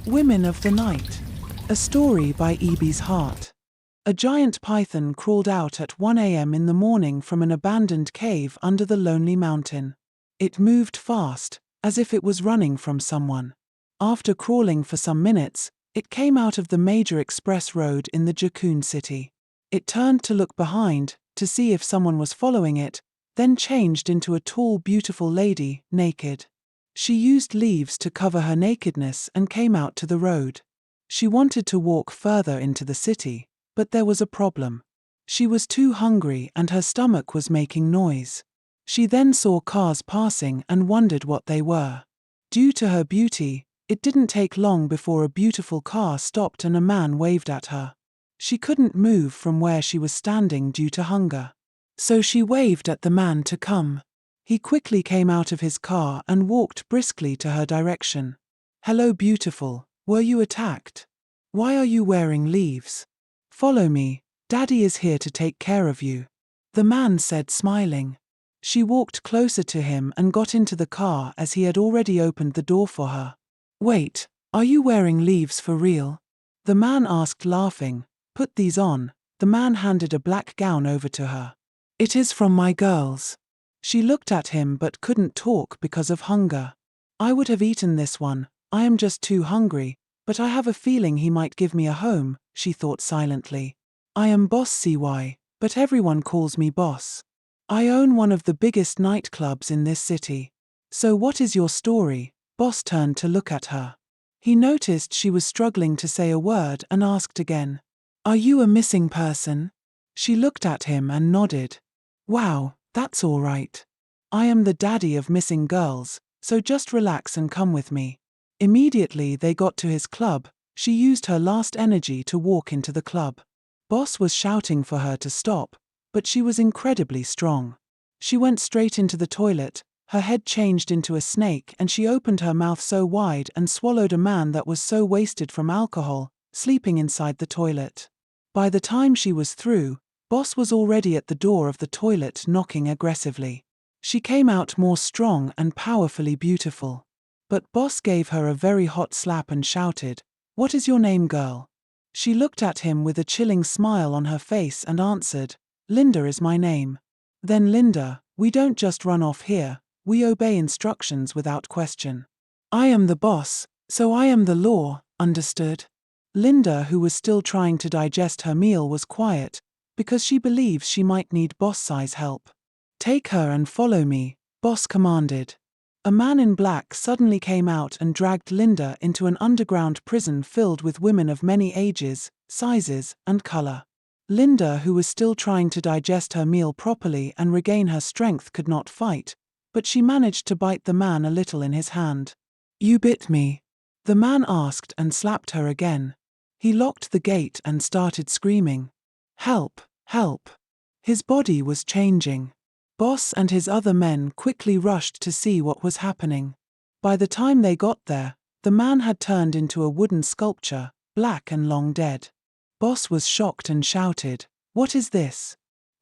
Women of the Night. A story by Eby's Heart. A giant python crawled out at 1 a.m. in the morning from an abandoned cave under the lonely mountain. It moved fast, as if it was running from someone. After crawling for some minutes, it came out of the major express road in the Jakun city. It turned to look behind, to see if someone was following it, then changed into a tall, beautiful lady, naked. She used leaves to cover her nakedness and came out to the road. She wanted to walk further into the city, but there was a problem. She was too hungry and her stomach was making noise. She then saw cars passing and wondered what they were. Due to her beauty, it didn't take long before a beautiful car stopped and a man waved at her. She couldn't move from where she was standing due to hunger. So she waved at the man to come. He quickly came out of his car and walked briskly to her direction. "Hello, beautiful, were you attacked? Why are you wearing leaves? Follow me, Daddy is here to take care of you," the man said, smiling. She walked closer to him and got into the car as he had already opened the door for her. "Wait, are you wearing leaves for real?" the man asked, laughing. "Put these on." The man handed a black gown over to her. "It is from my girls." She looked at him but couldn't talk because of hunger. "I would have eaten this one, I am just too hungry, but I have a feeling he might give me a home," she thought silently. "I am Boss CY, but everyone calls me Boss. I own one of the biggest nightclubs in this city. So what is your story?" Boss turned to look at her. He noticed she was struggling to say a word and asked again, "Are you a missing person?" She looked at him and nodded. "Wow, that's all right. I am the daddy of missing girls, so just relax and come with me." Immediately they got to his club. She used her last energy to walk into the club. Boss was shouting for her to stop, but she was incredibly strong. She went straight into the toilet, her head changed into a snake and she opened her mouth so wide and swallowed a man that was so wasted from alcohol, sleeping inside the toilet. By the time she was through, Boss was already at the door of the toilet knocking aggressively. She came out more strong and powerfully beautiful. But Boss gave her a very hot slap and shouted, "What is your name, girl?" She looked at him with a chilling smile on her face and answered, "Linda is my name." "Then Linda, we don't just run off here, we obey instructions without question. I am the boss, so I am the law, understood?" Linda, who was still trying to digest her meal, was quiet, because she believes she might need Boss-size help. "Take her and follow me," Boss commanded. A man in black suddenly came out and dragged Linda into an underground prison filled with women of many ages, sizes, and color. Linda, who was still trying to digest her meal properly and regain her strength, could not fight, but she managed to bite the man a little in his hand. "You bit me?" the man asked and slapped her again. He locked the gate and started screaming, "Help, help." His body was changing. Boss and his other men quickly rushed to see what was happening. By the time they got there, the man had turned into a wooden sculpture, black and long dead. Boss was shocked and shouted, "What is this?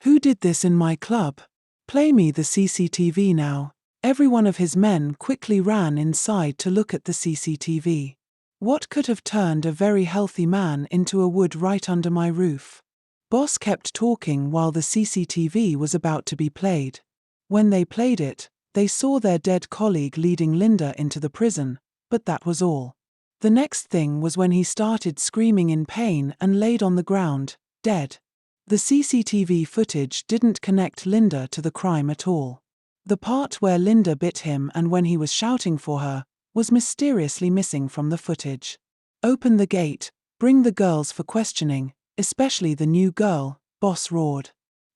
Who did this in my club? Play me the CCTV now." Every one of his men quickly ran inside to look at the CCTV. What could have turned a very healthy man into a wood right under my roof? Boss kept talking while the CCTV was about to be played. When they played it, they saw their dead colleague leading Linda into the prison, but that was all. The next thing was when he started screaming in pain and laid on the ground, dead. The CCTV footage didn't connect Linda to the crime at all. The part where Linda bit him and when he was shouting for her was mysteriously missing from the footage. "Open the gate, bring the girls for questioning, especially the new girl," Boss roared.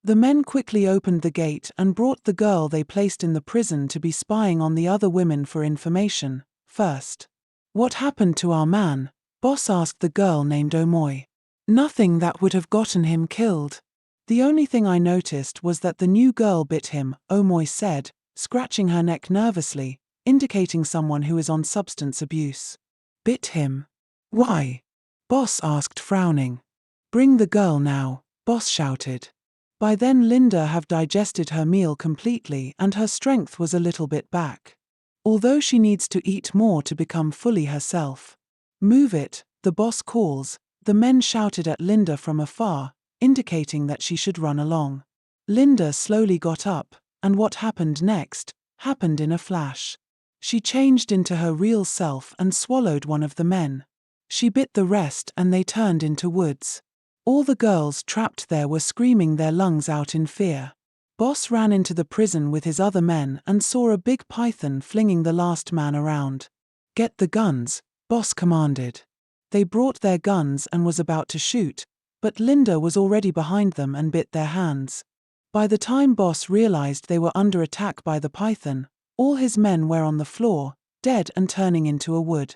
The men quickly opened the gate and brought the girl they placed in the prison to be spying on the other women for information. First, "What happened to our man?" Boss asked the girl named Omoy. "Nothing that would have gotten him killed. The only thing I noticed was that the new girl bit him," Omoy said, scratching her neck nervously, indicating someone who is on substance abuse. "Bit him? Why?" Boss asked, frowning. "Bring the girl now," Boss shouted. By then Linda had digested her meal completely and her strength was a little bit back. Although she needs to eat more to become fully herself. Move it, the boss calls. The men shouted at Linda from afar, indicating that she should run along. Linda slowly got up, and what happened next happened in a flash. She changed into her real self and swallowed one of the men. She bit the rest and they turned into woods. All the girls trapped there were screaming their lungs out in fear. Boss ran into the prison with his other men and saw a big python flinging the last man around. Get the guns, Boss commanded. They brought their guns and was about to shoot, but Linda was already behind them and bit their hands. By the time Boss realized they were under attack by the python, all his men were on the floor, dead and turning into a wood.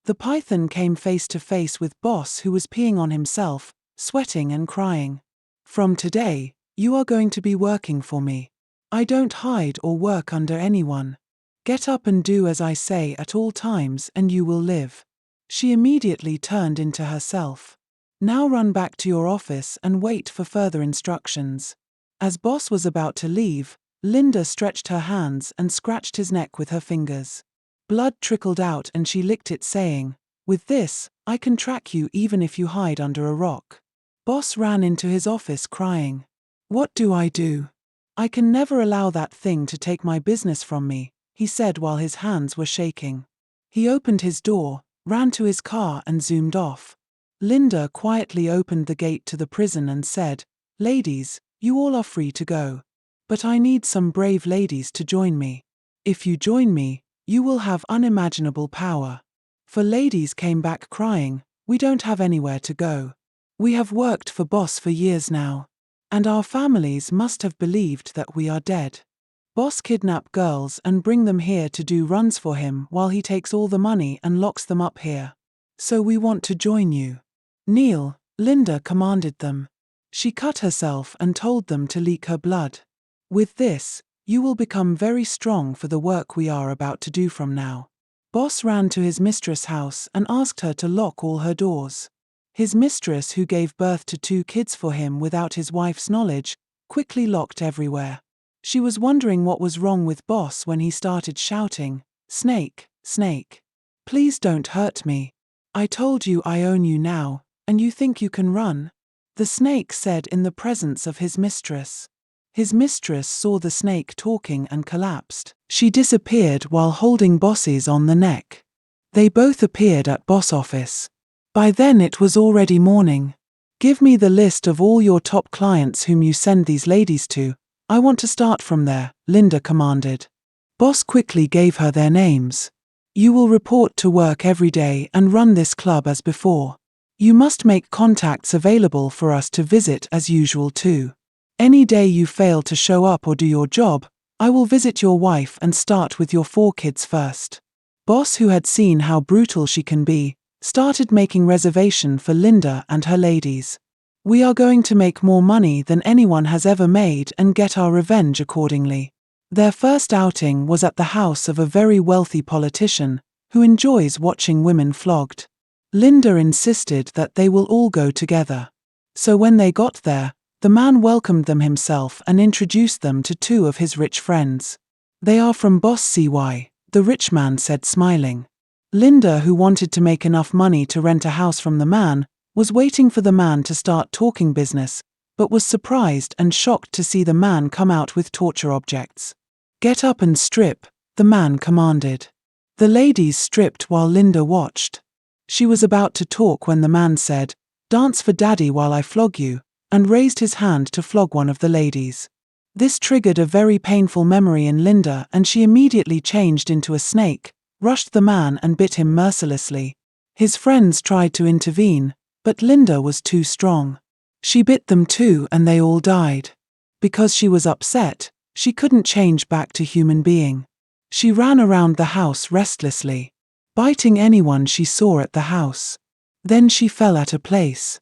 The python came face to face with Boss, who was peeing on himself, sweating and crying. From today, you are going to be working for me. I don't hide or work under anyone. Get up and do as I say at all times and you will live. She immediately turned into herself. Now run back to your office and wait for further instructions. As Boss was about to leave, Linda stretched her hands and scratched his neck with her fingers. Blood trickled out and she licked it, saying, "With this, I can track you even if you hide under a rock." Boss ran into his office crying. "What do? I can never allow that thing to take my business from me," he said while his hands were shaking. He opened his door, ran to his car and zoomed off. Linda quietly opened the gate to the prison and said, "Ladies, you all are free to go. But I need some brave ladies to join me. If you join me, you will have unimaginable power." For ladies came back crying, "We don't have anywhere to go. We have worked for Boss for years now. And our families must have believed that we are dead. Boss kidnap girls and bring them here to do runs for him while he takes all the money and locks them up here. So we want to join you." "Kneel," Linda commanded them. She cut herself and told them to leak her blood. "With this, you will become very strong for the work we are about to do from now." Boss ran to his mistress' house and asked her to lock all her doors. His mistress, who gave birth to 2 kids for him without his wife's knowledge, quickly locked everywhere. She was wondering what was wrong with Boss when he started shouting, "Snake, snake. Please don't hurt me. I told you I own you now, and you think you can run?" The snake said in the presence of his mistress. His mistress saw the snake talking and collapsed. She disappeared while holding Boss's on the neck. They both appeared at Boss' office. By then it was already morning. "Give me the list of all your top clients whom you send these ladies to. I want to start from there," Linda commanded. Boss quickly gave her their names. "You will report to work every day and run this club as before. You must make contacts available for us to visit as usual too. Any day you fail to show up or do your job, I will visit your wife and start with your 4 kids first." Boss, who had seen how brutal she can be, started making reservation for Linda and her ladies. "We are going to make more money than anyone has ever made and get our revenge accordingly." Their first outing was at the house of a very wealthy politician, who enjoys watching women flogged. Linda insisted that they will all go together. So when they got there, the man welcomed them himself and introduced them to 2 of his rich friends. "They are from Boss CY, the rich man said, smiling. Linda, who wanted to make enough money to rent a house from the man, was waiting for the man to start talking business, but was surprised and shocked to see the man come out with torture objects. "Get up and strip," the man commanded. The ladies stripped while Linda watched. She was about to talk when the man said, "Dance for daddy while I flog you," and raised his hand to flog one of the ladies. This triggered a very painful memory in Linda and she immediately changed into a snake, rushed the man and bit him mercilessly. His friends tried to intervene, but Linda was too strong. She bit them too and they all died. Because she was upset, she couldn't change back to human being. She ran around the house restlessly, biting anyone she saw at the house. Then she fell at a place,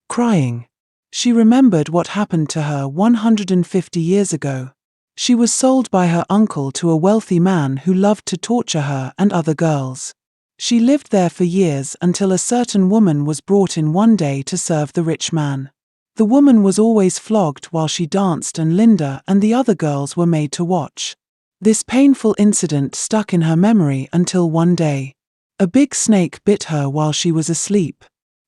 crying. She remembered what happened to her 150 years ago. She was sold by her uncle to a wealthy man who loved to torture her and other girls. She lived there for years until a certain woman was brought in one day to serve the rich man. The woman was always flogged while she danced and Linda and the other girls were made to watch. This painful incident stuck in her memory until one day. A big snake bit her while she was asleep.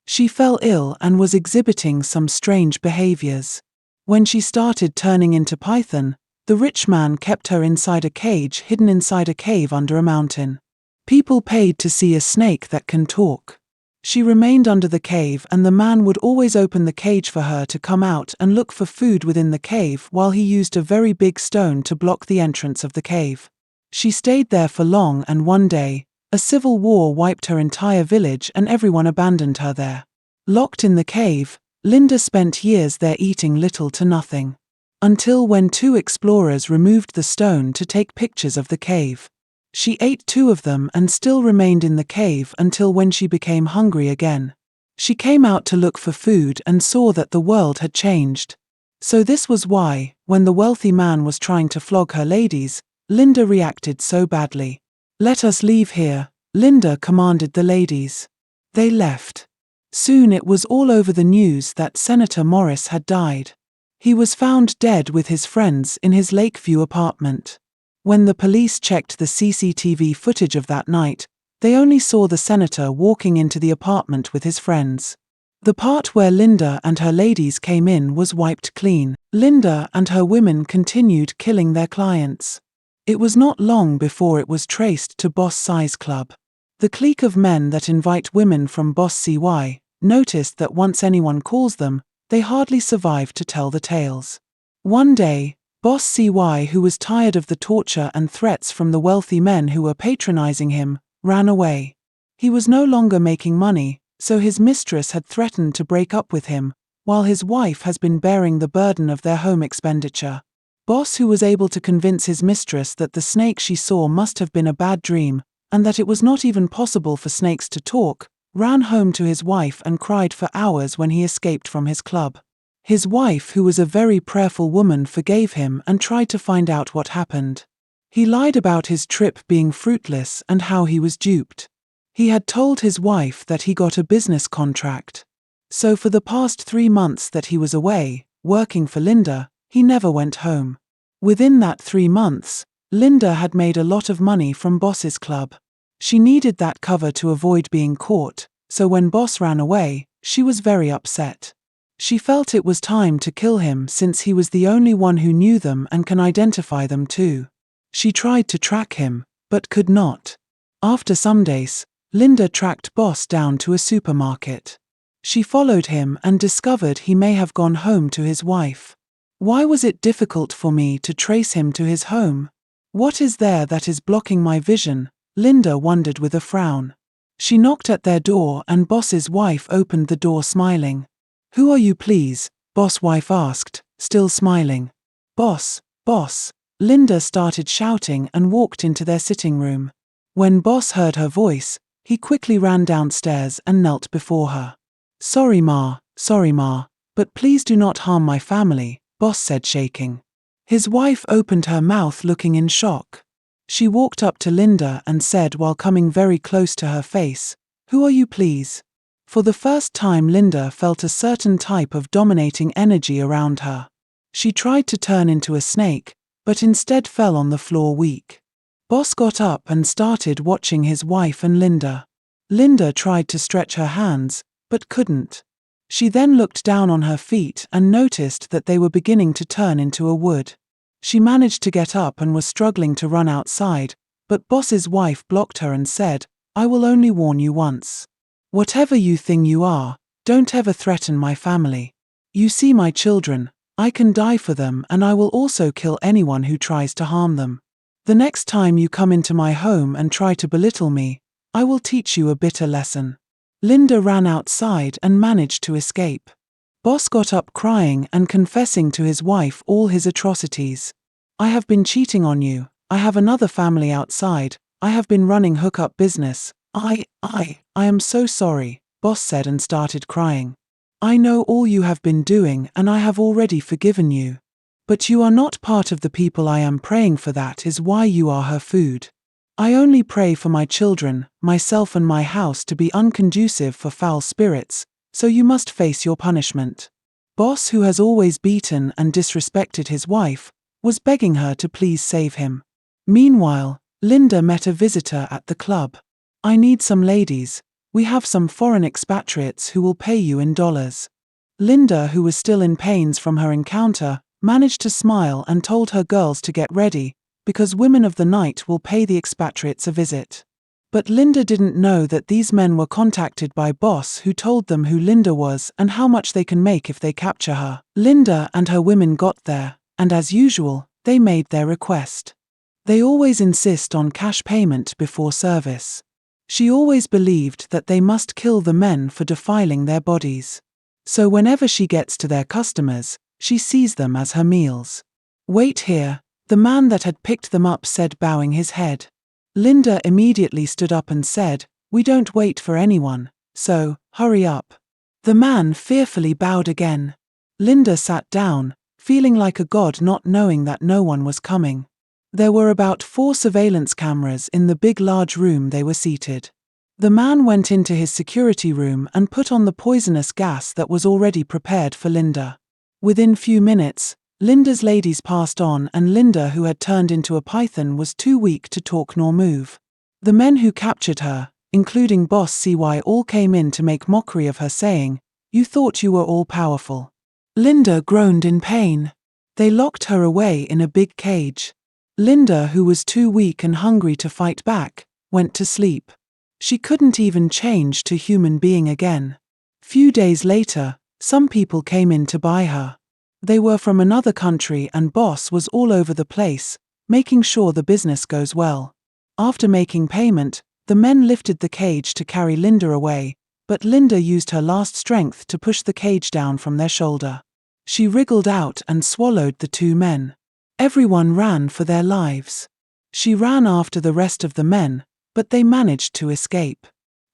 She fell ill and was exhibiting some strange behaviors. When she started turning into Python, the rich man kept her inside a cage hidden inside a cave under a mountain. People paid to see a snake that can talk. She remained under the cave and the man would always open the cage for her to come out and look for food within the cave while he used a very big stone to block the entrance of the cave. She stayed there for long and one day, a civil war wiped her entire village and everyone abandoned her there. Locked in the cave, Linda spent years there eating little to nothing. Until when two explorers removed the stone to take pictures of the cave. She ate two of them and still remained in the cave until when she became hungry again. She came out to look for food and saw that the world had changed. So this was why, when the wealthy man was trying to flog her ladies, Linda reacted so badly. "Let us leave here," Linda commanded the ladies. They left. Soon it was all over the news that Senator Morris had died. He was found dead with his friends in his Lakeview apartment. When the police checked the CCTV footage of that night, they only saw the senator walking into the apartment with his friends. The part where Linda and her ladies came in was wiped clean. Linda and her women continued killing their clients. It was not long before it was traced to Boss Size Club. The clique of men that invite women from Boss CY noticed that once anyone calls them, they hardly survive to tell the tales. One day, Boss CY, who was tired of the torture and threats from the wealthy men who were patronizing him, ran away. He was no longer making money, so his mistress had threatened to break up with him, while his wife has been bearing the burden of their home expenditure. Boss, who was able to convince his mistress that the snake she saw must have been a bad dream, and that it was not even possible for snakes to talk, ran home to his wife and cried for hours when he escaped from his club. His wife, who was a very prayerful woman, forgave him and tried to find out what happened. He lied about his trip being fruitless and how he was duped. He had told his wife that he got a business contract. So for the past 3 months that he was away, working for Linda, he never went home. Within that 3 months, Linda had made a lot of money from Boss's club. She needed that cover to avoid being caught, so when Boss ran away, she was very upset. She felt it was time to kill him since he was the only one who knew them and can identify them too. She tried to track him, but could not. After some days, Linda tracked Boss down to a supermarket. She followed him and discovered he may have gone home to his wife. Why was it difficult for me to trace him to his home? What is there that is blocking my vision? Linda wondered with a frown. She knocked at their door and Boss's wife opened the door smiling. "Who are you, please?" Boss' wife asked, still smiling. "Boss, boss." Linda started shouting and walked into their sitting room. When Boss heard her voice, he quickly ran downstairs and knelt before her. sorry ma, but please do not harm my family," Boss said, shaking. His wife opened her mouth looking in shock. She walked up to Linda and said while coming very close to her face, "Who are you, please?" For the first time Linda felt a certain type of dominating energy around her. She tried to turn into a snake, but instead fell on the floor weak. Boss got up and started watching his wife and Linda. Linda tried to stretch her hands, but couldn't. She then looked down on her feet and noticed that they were beginning to turn into a wood. She managed to get up and was struggling to run outside, but Boss's wife blocked her and said, "I will only warn you once. Whatever you think you are, don't ever threaten my family. You see my children, I can die for them and I will also kill anyone who tries to harm them. The next time you come into my home and try to belittle me, I will teach you a bitter lesson." Linda ran outside and managed to escape. Boss got up crying and confessing to his wife all his atrocities. "I have been cheating on you, I have another family outside, I have been running hookup business. I am so sorry," Boss said and started crying. "I know all you have been doing and I have already forgiven you. But you are not part of the people I am praying for, that is why you are her food. I only pray for my children, myself and my house to be unconducive for foul spirits, so you must face your punishment." Boss, who has always beaten and disrespected his wife, was begging her to please save him. Meanwhile, Linda met a visitor at the club. I need some ladies. We have some foreign expatriates who will pay you in dollars. Linda, who was still in pains from her encounter, managed to smile and told her girls to get ready, because women of the night will pay the expatriates a visit. But Linda didn't know that these men were contacted by Boss, who told them who Linda was and how much they can make if they capture her. Linda and her women got there, and as usual, they made their request. They always insist on cash payment before service. She always believed that they must kill the men for defiling their bodies. So whenever she gets to their customers, she sees them as her meals. Wait here, the man that had picked them up said, bowing his head. Linda immediately stood up and said, we don't wait for anyone, so, hurry up. The man fearfully bowed again. Linda sat down, feeling like a god, not knowing that no one was coming. There were about 4 surveillance cameras in the big large room they were seated. The man went into his security room and put on the poisonous gas that was already prepared for Linda. Within few minutes, Linda's ladies passed on, and Linda, who had turned into a python, was too weak to talk nor move. The men who captured her, including Boss CY, all came in to make mockery of her, saying, "You thought you were all powerful." Linda groaned in pain. They locked her away in a big cage. Linda, who was too weak and hungry to fight back, went to sleep. She couldn't even change to human being again. Few days later, some people came in to buy her. They were from another country, and Boss was all over the place, making sure the business goes well. After making payment, the men lifted the cage to carry Linda away, but Linda used her last strength to push the cage down from their shoulder. She wriggled out and swallowed the 2 men. Everyone ran for their lives. She ran after the rest of the men, but they managed to escape.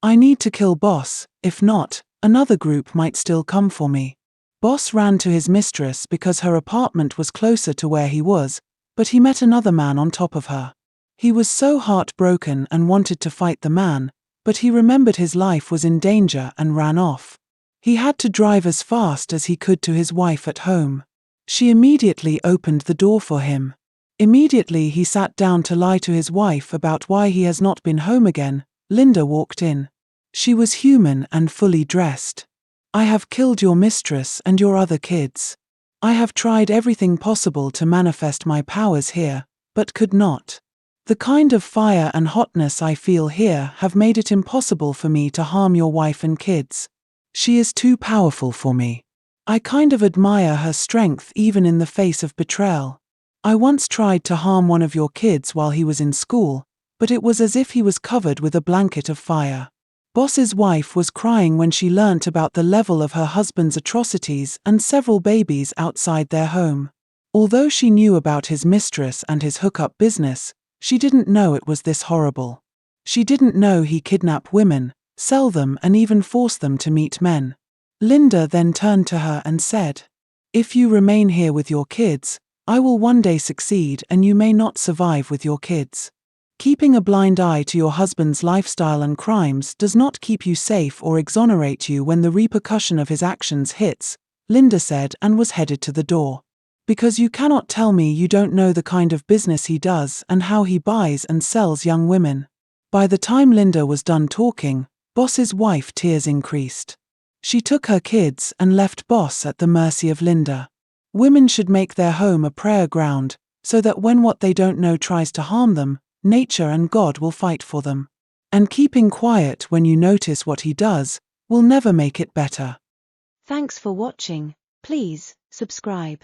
I need to kill Boss, if not, another group might still come for me. Boss ran to his mistress because her apartment was closer to where he was, but he met another man on top of her. He was so heartbroken and wanted to fight the man, but he remembered his life was in danger and ran off. He had to drive as fast as he could to his wife at home. She immediately opened the door for him. Immediately he sat down to lie to his wife about why he has not been home again. Linda walked in. She was human and fully dressed. "I have killed your mistress and your other kids. I have tried everything possible to manifest my powers here, but could not. The kind of fire and hotness I feel here have made it impossible for me to harm your wife and kids. She is too powerful for me. I kind of admire her strength even in the face of betrayal. I once tried to harm one of your kids while he was in school, but it was as if he was covered with a blanket of fire." Boss's wife was crying when she learnt about the level of her husband's atrocities and several babies outside their home. Although she knew about his mistress and his hookup business, she didn't know it was this horrible. She didn't know he kidnapped women, sell them, and even force them to meet men. Linda then turned to her and said, "If you remain here with your kids, I will one day succeed, and you may not survive with your kids. Keeping a blind eye to your husband's lifestyle and crimes does not keep you safe or exonerate you when the repercussion of his actions hits," Linda said, and was headed to the door. "Because you cannot tell me you don't know the kind of business he does and how he buys and sells young women." By the time Linda was done talking, Boss's wife tears increased. She took her kids and left Boss at the mercy of Linda. Women should make their home a prayer ground, so that when what they don't know tries to harm them, nature and God will fight for them. And keeping quiet when you notice what he does will never make it better. Thanks for watching. Please subscribe.